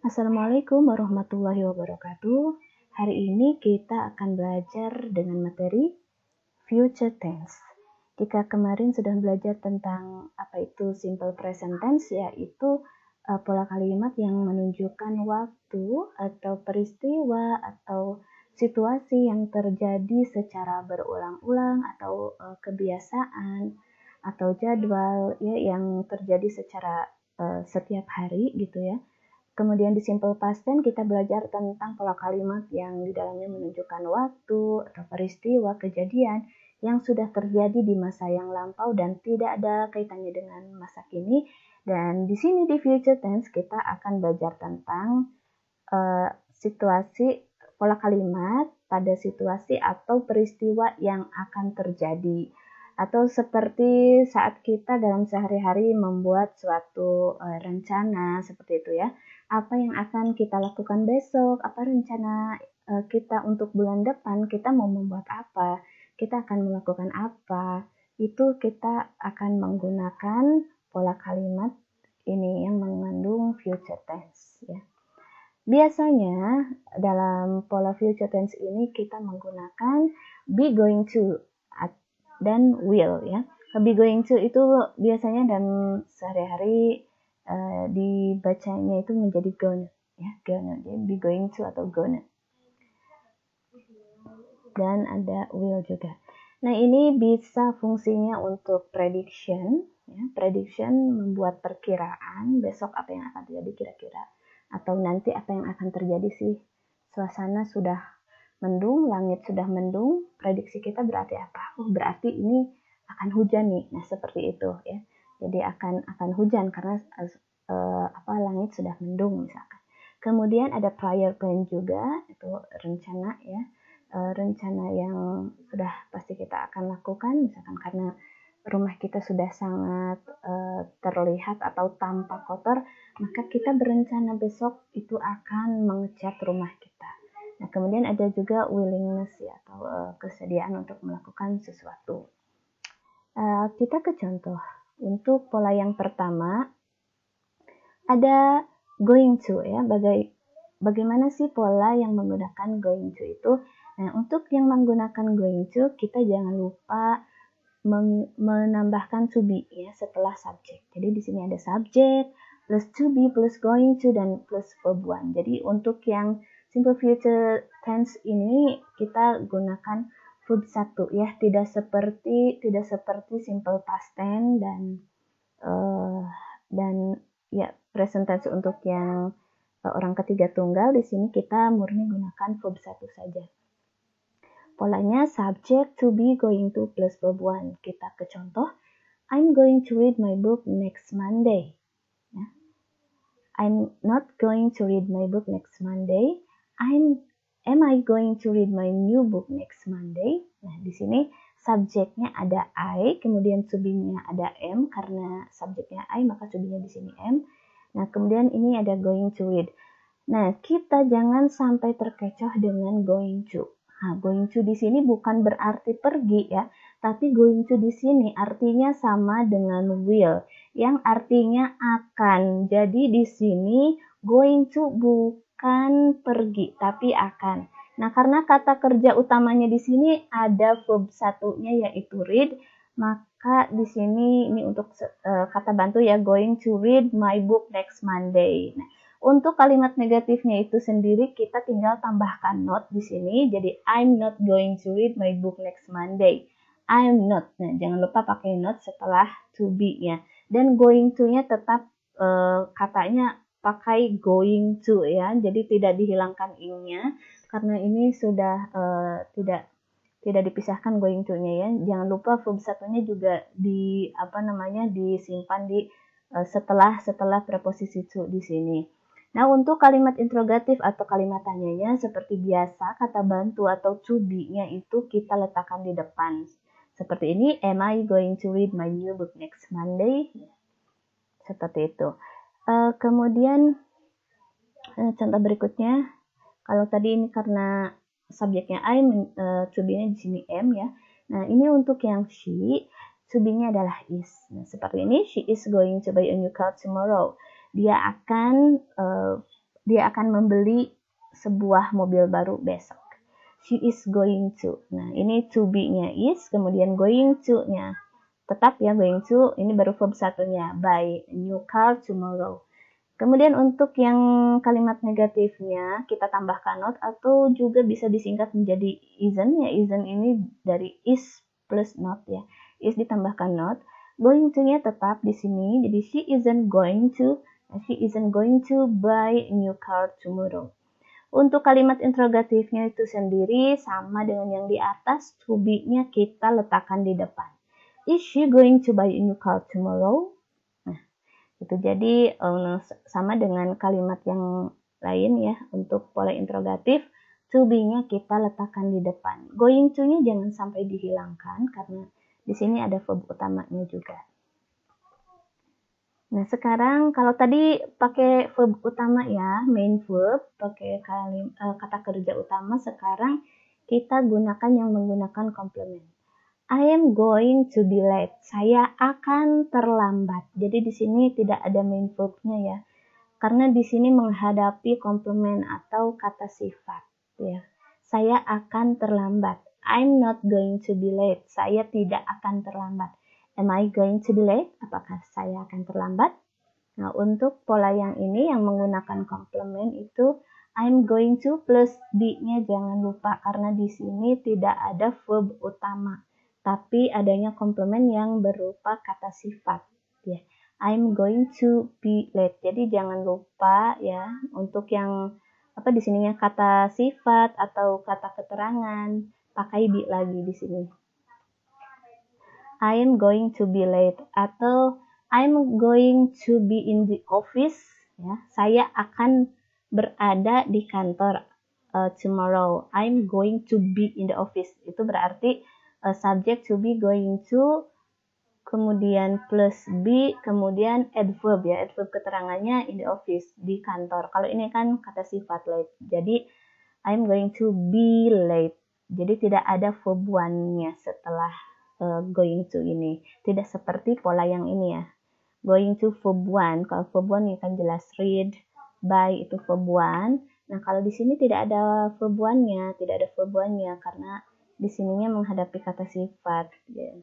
Assalamualaikum warahmatullahi wabarakatuh. Hari ini kita akan belajar dengan materi future tense. Jika kemarin sudah belajar tentang apa itu simple present tense, yaitu pola kalimat yang menunjukkan waktu atau peristiwa atau situasi yang terjadi secara berulang-ulang atau kebiasaan atau jadwal ya yang terjadi secara setiap hari gitu ya. Kemudian di simple past tense kita belajar tentang pola kalimat yang di dalamnya menunjukkan waktu atau peristiwa kejadian yang sudah terjadi di masa yang lampau dan tidak ada kaitannya dengan masa kini. Dan di sini di future tense kita akan belajar tentang situasi pola kalimat pada situasi atau peristiwa yang akan terjadi. Atau seperti saat kita dalam sehari-hari membuat suatu rencana seperti itu ya. Apa yang akan kita lakukan besok, apa rencana kita untuk bulan depan, kita mau membuat apa, kita akan melakukan apa, itu kita akan menggunakan pola kalimat ini yang mengandung future tense ya. Biasanya dalam pola future tense ini kita menggunakan be going to dan will ya. Be going to itu biasanya dalam sehari-hari dibacanya itu menjadi gonna ya, gonna. Jadi be going to atau gonna. Dan ada will juga. Nah, ini bisa fungsinya untuk prediction ya. Prediction membuat perkiraan besok apa yang akan terjadi kira-kira, atau nanti apa yang akan terjadi sih. Suasana sudah mendung, langit sudah mendung, prediksi kita berarti apa? Oh, berarti ini akan hujan nih. Nah, seperti itu ya. Jadi akan hujan karena langit sudah mendung misalkan. Kemudian ada prior plan juga, itu rencana ya. Rencana yang sudah pasti kita akan lakukan, misalkan karena rumah kita sudah sangat terlihat atau tampak kotor, maka kita berencana besok itu akan mengecat rumah kita. Nah, kemudian ada juga willingness ya, atau kesediaan untuk melakukan sesuatu. Kita ke contoh. Untuk pola yang pertama, ada going to ya. Bagaimana sih pola yang menggunakan going to itu? Nah, untuk yang menggunakan going to, kita jangan lupa menambahkan to be ya setelah subjek. Jadi di sini ada subjek plus to be plus going to dan plus verb one. Jadi untuk yang simple future tense ini kita gunakan verb 1 ya, tidak seperti simple past tense dan ya present tense untuk yang orang ketiga tunggal. Di sini kita murni gunakan verb 1 saja. Polanya subject to be going to plus verb 1. Kita ke contoh. I'm going to read my book next Monday. Ya. I'm not going to read my book next Monday. Am I going to read my new book next Monday? Nah, di sini subjeknya ada I, kemudian to be-nya ada am, karena subjeknya I maka to be-nya di sini am. Nah, kemudian ini ada going to read. Nah, kita jangan sampai terkecoh dengan going to. Nah, going to di sini bukan berarti pergi ya, tapi going to di sini artinya sama dengan will, yang artinya akan. Jadi di sini going to bukan pergi, tapi akan. Nah, karena kata kerja utamanya di sini ada verb satunya yaitu read, maka di sini ini untuk kata bantu ya, going to read my book next Monday. Nah, untuk kalimat negatifnya itu sendiri kita tinggal tambahkan not di sini. Jadi I'm not going to read my book next Monday. I'm not. Nah, jangan lupa pakai not setelah to be-nya. Dan going to-nya tetap katanya pakai going to ya. Jadi tidak dihilangkan ing-nya karena ini sudah tidak dipisahkan going to-nya ya. Jangan lupa verb satunya juga disimpan di setelah preposisi to di sini. Nah, untuk kalimat interrogatif atau kalimat tanyanya seperti biasa, kata bantu atau to be-nya itu kita letakkan di depan. Seperti ini, am I going to read my new book next Monday? Seperti itu. Kemudian, contoh berikutnya, kalau tadi ini karena subjeknya I, to be-nya di sini am ya. Nah, ini untuk yang she, to be-nya adalah is. Nah, seperti ini, she is going to buy a new car tomorrow. Dia akan dia akan membeli sebuah mobil baru besok. She is going to. Nah, ini to be-nya is, kemudian going to-nya. Tetap ya, going to, ini baru verb satunya. Buy a new car tomorrow. Kemudian untuk yang kalimat negatifnya, kita tambahkan not atau juga bisa disingkat menjadi isn't. Ya, isn't ini dari is plus not ya. Is ditambahkan not. Going to-nya tetap di sini, jadi she isn't going to buy a new car tomorrow. Untuk kalimat interrogatifnya itu sendiri sama dengan yang di atas, to be-nya kita letakkan di depan. Is she going to buy a new car tomorrow? Nah, itu jadi sama dengan kalimat yang lain ya. Untuk pola interrogatif, to be-nya kita letakkan di depan. Going to-nya jangan sampai dihilangkan karena di sini ada verb utamanya juga. Nah, sekarang kalau tadi pakai verb utama ya, main verb, pakai kata kerja utama, sekarang kita gunakan yang menggunakan komplement. I am going to be late. Saya akan terlambat. Jadi di sini tidak ada main verb-nya ya. Karena di sini menghadapi komplement atau kata sifat ya. Saya akan terlambat. I'm not going to be late. Saya tidak akan terlambat. Am I going to be late? Apakah saya akan terlambat? Nah, untuk pola yang ini yang menggunakan komplement itu I'm going to plus be-nya jangan lupa karena di sini tidak ada verb utama, tapi adanya komplement yang berupa kata sifat ya. I'm going to be late. Jadi jangan lupa ya untuk yang di sininya kata sifat atau kata keterangan pakai be lagi di sini. I am going to be late atau I'm going to be in the office ya. Saya akan berada di kantor tomorrow. I'm going to be in the office. Itu berarti subject to be going to kemudian plus be kemudian adverb ya. Adverb keterangannya in the office di kantor. Kalau ini kan kata sifat late. Jadi I'm going to be late. Jadi tidak ada verb one-nya setelah going to ini. Tidak seperti pola yang ini ya. Going to verb one. Kalau verb one ini kan jelas read, buy itu verb one. Nah, kalau di sini tidak ada verb one-nya, karena di sininya menghadapi kata sifat. Ya.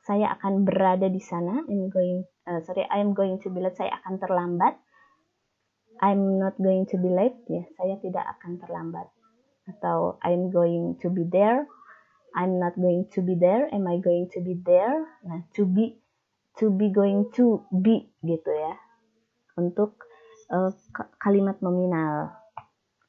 Saya akan berada di sana. I am going to be late. Saya akan terlambat. I'm not going to be late. Ya, saya tidak akan terlambat. Atau I'm going to be there. I'm not going to be there. Am I going to be there? Nah, to be going to be gitu ya. Untuk kalimat nominal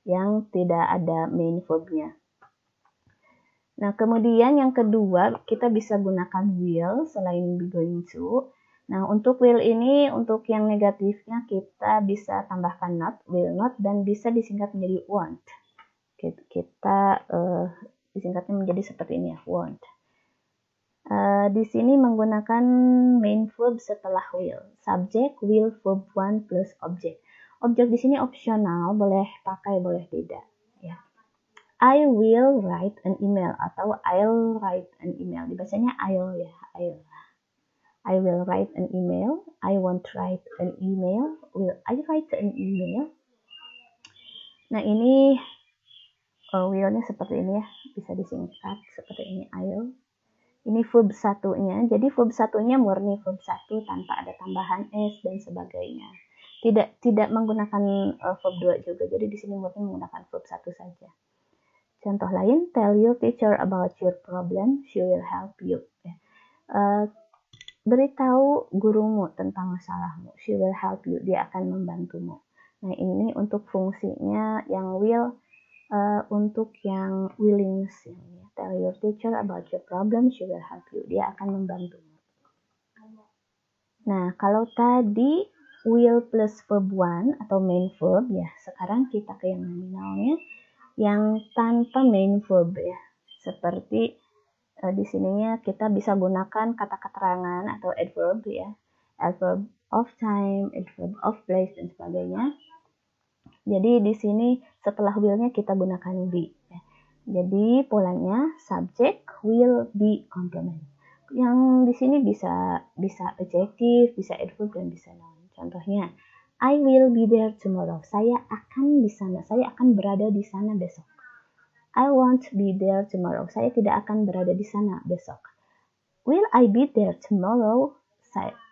yang tidak ada main verb-nya. Nah, kemudian yang kedua kita bisa gunakan will selain be going to. Nah, untuk will ini untuk yang negatifnya kita bisa tambahkan not, will not, dan bisa disingkat menjadi won't. Kita disingkatnya menjadi seperti ini ya, won't. Di sini menggunakan main verb setelah will. Subject, will, verb one plus object. Objek di sini opsional, boleh pakai, boleh tidak. Ya. I will write an email atau I'll write an email. Dibacanya I'll ya, I'll. I will write an email. I won't write an email. Will I write an email? Nah, ini will-nya seperti ini ya, bisa disingkat seperti ini I'll. Ini verb satunya, jadi verb satunya murni verb satu tanpa ada tambahan s dan sebagainya. Tidak menggunakan verb 2 juga, jadi di sini murni menggunakan verb satu saja. Contoh lain, tell your teacher about your problem, she will help you. Beritahu gurumu tentang masalahmu, she will help you, dia akan membantumu. Nah, ini untuk fungsinya yang will. Untuk yang willingness ya. Tell your teacher about your problem, she will help you. Dia akan membantumu. Nah, kalau tadi will plus verb one atau main verb ya, sekarang kita ke yang nominalnya yang tanpa main verb ya. Seperti di sininya kita bisa gunakan kata keterangan atau adverb ya. Adverb of time, adverb of place dan sebagainya. Jadi di sini setelah will-nya kita gunakan be. Jadi polanya subject, will, be, complement. Yang di sini bisa adjektif, bisa adverb dan bisa noun. Contohnya, I will be there tomorrow. Saya akan di sana. Saya akan berada di sana besok. I won't be there tomorrow. Saya tidak akan berada di sana besok. Will I be there tomorrow?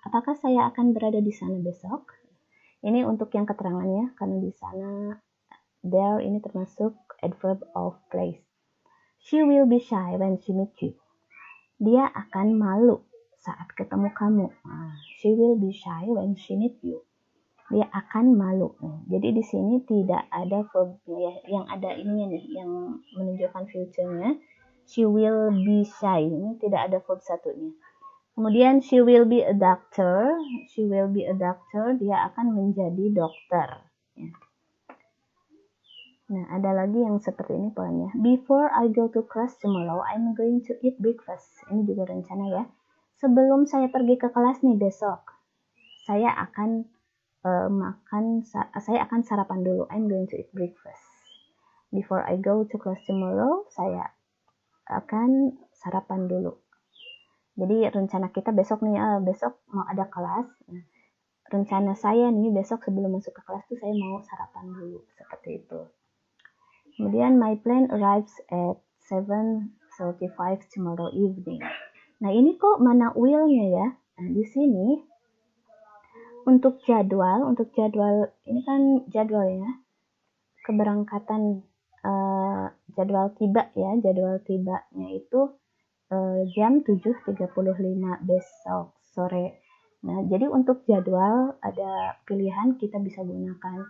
Apakah saya akan berada di sana besok? Ini untuk yang keterangannya, karena di sana there ini termasuk adverb of place. She will be shy when she meets you. Dia akan malu saat ketemu kamu. She will be shy when she meets you. Dia akan malu. Jadi di sini tidak ada verb ya, yang ada ininya nih, yang menunjukkan future-nya. She will be shy. Ini tidak ada verb satunya. Kemudian she will be a doctor. She will be a doctor. Dia akan menjadi dokter. Ya. Nah, ada lagi yang seperti ini polanya. Before I go to class tomorrow, I'm going to eat breakfast. Ini juga rencana ya. Sebelum saya pergi ke kelas nih besok, saya akan saya akan sarapan dulu. I'm going to eat breakfast. Before I go to class tomorrow, saya akan sarapan dulu. Jadi rencana kita besok nih, besok mau ada kelas. Rencana saya nih besok sebelum masuk ke kelas tuh saya mau sarapan dulu, seperti itu. Kemudian my plane arrives at 7:35 tomorrow evening. Nah ini kok mana will-nya ya? Nah di sini untuk jadwal ini kan jadwal ya, keberangkatan jadwal tiba ya, jadwal tibanya itu jam 7:35 besok sore. Nah, jadi untuk jadwal ada pilihan, kita bisa gunakan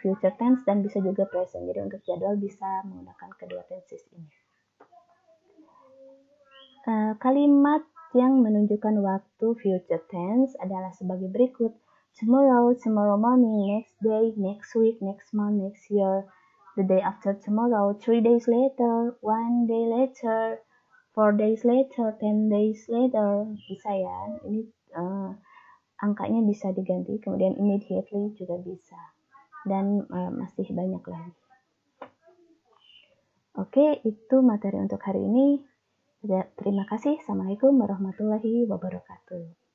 future tense dan bisa juga present. Jadi untuk jadwal bisa menggunakan kedua tenses ini. Kalimat yang menunjukkan waktu future tense adalah sebagai berikut. Tomorrow, tomorrow morning, next day, next week, next month, next year, the day after tomorrow, 3 days later, 1 day later, 4 days later, 10 days later. Bisa ya, ini angkanya bisa diganti, kemudian immediately juga bisa. Dan masih banyak lagi. Oke, itu materi untuk hari ini. Terima kasih. Assalamualaikum warahmatullahi wabarakatuh.